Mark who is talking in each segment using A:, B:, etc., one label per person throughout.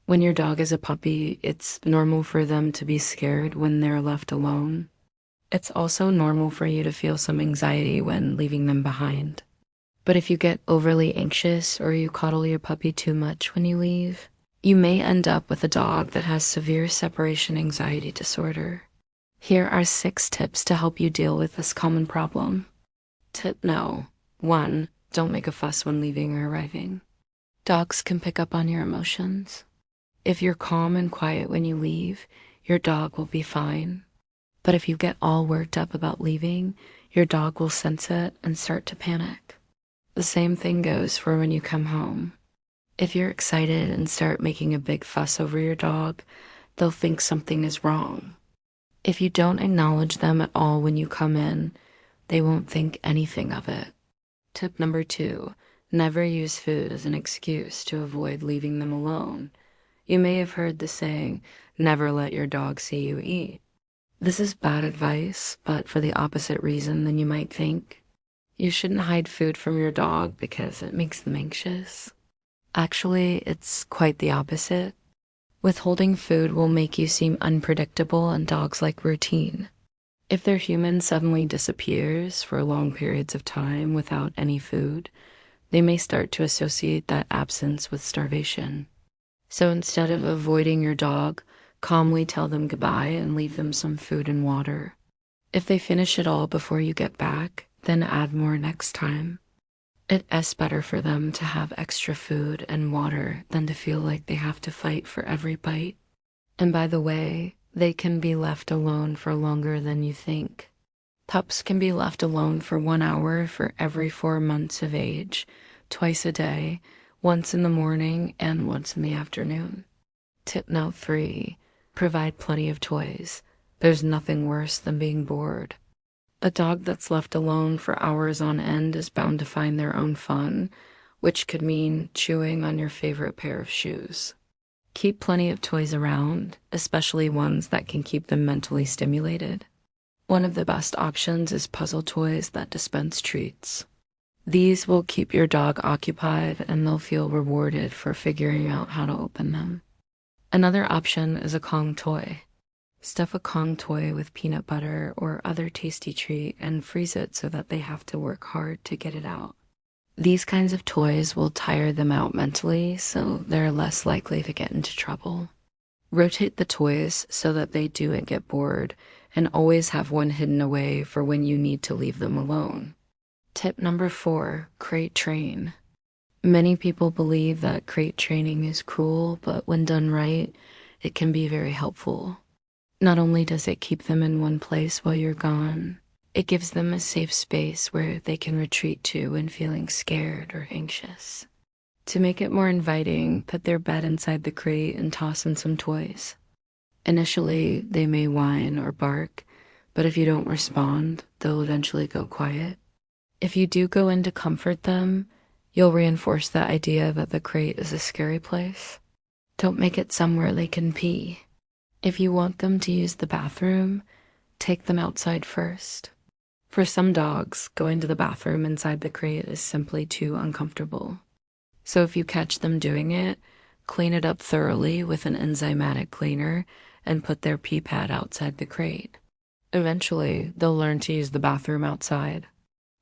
A: When your dog is a puppy, it's normal for them to be scared when they're left alone. It's also normal for you to feel some anxiety when leaving them behind. But if you get overly anxious or you coddle your puppy too much when you leave, you may end up with a dog that has severe separation anxiety disorder. Here are 6 tips to help you deal with this common problem. Tip no. 1. Don't make a fuss when leaving or arriving. Dogs can pick up on your emotions. If you're calm and quiet when you leave, your dog will be fine. But if you get all worked up about leaving, your dog will sense it and start to panic. The same thing goes for when you come home. If you're excited and start making a big fuss over your dog, they'll think something is wrong. If you don't acknowledge them at all when you come in, they won't think anything of it. Tip number 2, never use food as an excuse to avoid leaving them alone. You may have heard the saying, never let your dog see you eat. This is bad advice, but for the opposite reason than you might think. You shouldn't hide food from your dog because it makes them anxious. Actually, it's quite the opposite. Withholding food will make you seem unpredictable and dogs like routine. If their human suddenly disappears for long periods of time without any food, they may start to associate that absence with starvation. So instead of avoiding your dog, calmly tell them goodbye and leave them some food and water. If they finish it all before you get back, then add more next time. It's better for them to have extra food and water than to feel like they have to fight for every bite. And by the way, they can be left alone for longer than you think. Pups can be left alone for 1 hour for every 4 months of age, twice a day, once in the morning and once in the afternoon. Tip note 3, provide plenty of toys. There's nothing worse than being bored. A dog that's left alone for hours on end is bound to find their own fun, which could mean chewing on your favorite pair of shoes. Keep plenty of toys around, especially ones that can keep them mentally stimulated. One of the best options is puzzle toys that dispense treats. These will keep your dog occupied and they'll feel rewarded for figuring out how to open them. Another option is a Kong toy. Stuff a Kong toy with peanut butter or other tasty treat and freeze it so that they have to work hard to get it out. These kinds of toys will tire them out mentally, so they're less likely to get into trouble. Rotate the toys so that they do get bored, and always have one hidden away for when you need to leave them alone. Tip number 4, crate train. Many people believe that crate training is cruel, but when done right, it can be very helpful. Not only does it keep them in one place while you're gone, it gives them a safe space where they can retreat to when feeling scared or anxious. To make it more inviting, put their bed inside the crate and toss in some toys. Initially, they may whine or bark, but if you don't respond, they'll eventually go quiet. If you do go in to comfort them, you'll reinforce the idea that the crate is a scary place. Don't make it somewhere they can pee. If you want them to use the bathroom, take them outside first. For some dogs, going to the bathroom inside the crate is simply too uncomfortable. So if you catch them doing it, clean it up thoroughly with an enzymatic cleaner and put their pee pad outside the crate. Eventually, they'll learn to use the bathroom outside.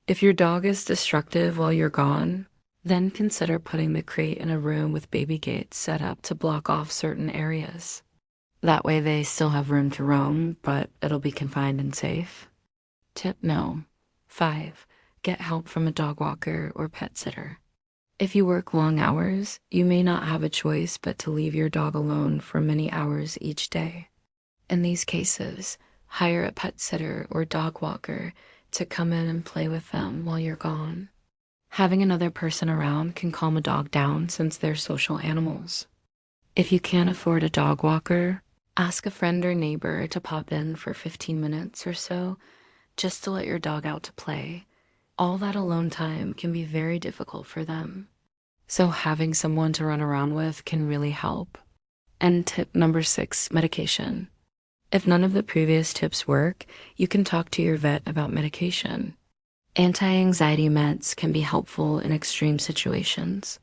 A: If your dog is destructive while you're gone, then consider putting the crate in a room with baby gates set up to block off certain areas. That way they still have room to roam, but it'll be confined and safe. Tip no. 5, get help from a dog walker or pet sitter. If you work long hours, you may not have a choice but to leave your dog alone for many hours each day. In these cases, hire a pet sitter or dog walker to come in and play with them while you're gone. Having another person around can calm a dog down since they're social animals. If you can't afford a dog walker, ask a friend or neighbor to pop in for 15 minutes or so just to let your dog out to play. All that alone time can be very difficult for them. So having someone to run around with can really help. And tip number 6, medication. If none of the previous tips work, you can talk to your vet about medication. Anti-anxiety meds can be helpful in extreme situations.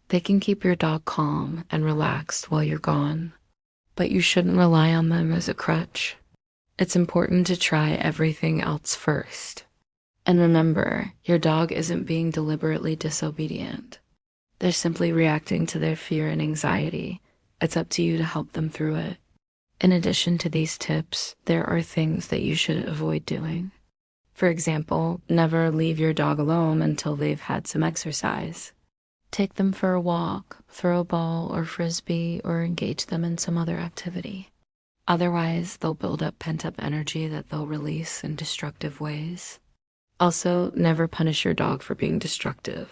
A: They can keep your dog calm and relaxed while you're gone, but you shouldn't rely on them as a crutch. It's important to try everything else first. And remember, your dog isn't being deliberately disobedient. They're simply reacting to their fear and anxiety. It's up to you to help them through it. In addition to these tips, there are things that you should avoid doing. For example, never leave your dog alone until they've had some exercise. Take them for a walk, throw a ball or frisbee, or engage them in some other activity. Otherwise, they'll build up pent-up energy that they'll release in destructive ways. Also, never punish your dog for being destructive.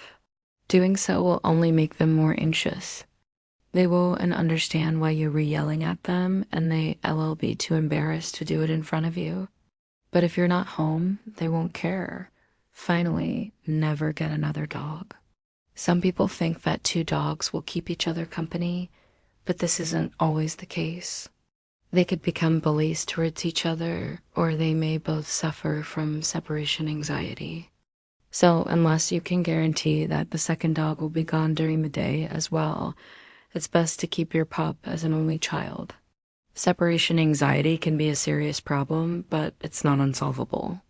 A: Doing so will only make them more anxious. They will understand why you were yelling at them, and they will be too embarrassed to do it in front of you. But if you're not home, they won't care. Finally, never get another dog. Some people think that two dogs will keep each other company, but this isn't always the case. They could become bullies towards each other, or they may both suffer from separation anxiety. So unless you can guarantee that the second dog will be gone during the day as well, it's best to keep your pup as an only child. Separation anxiety can be a serious problem, but it's not unsolvable.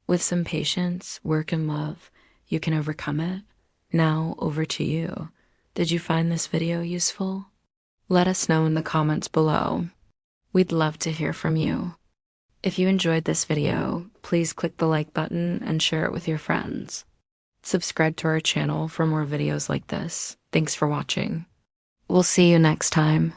A: With some patience, work, and love, you can overcome it. Now, over to you. Did you find this video useful? Let us know in the comments below. We'd love to hear from you. If you enjoyed this video, please click the like button and share it with your friends. Subscribe to our channel for more videos like this. Thanks for watching. We'll see you next time.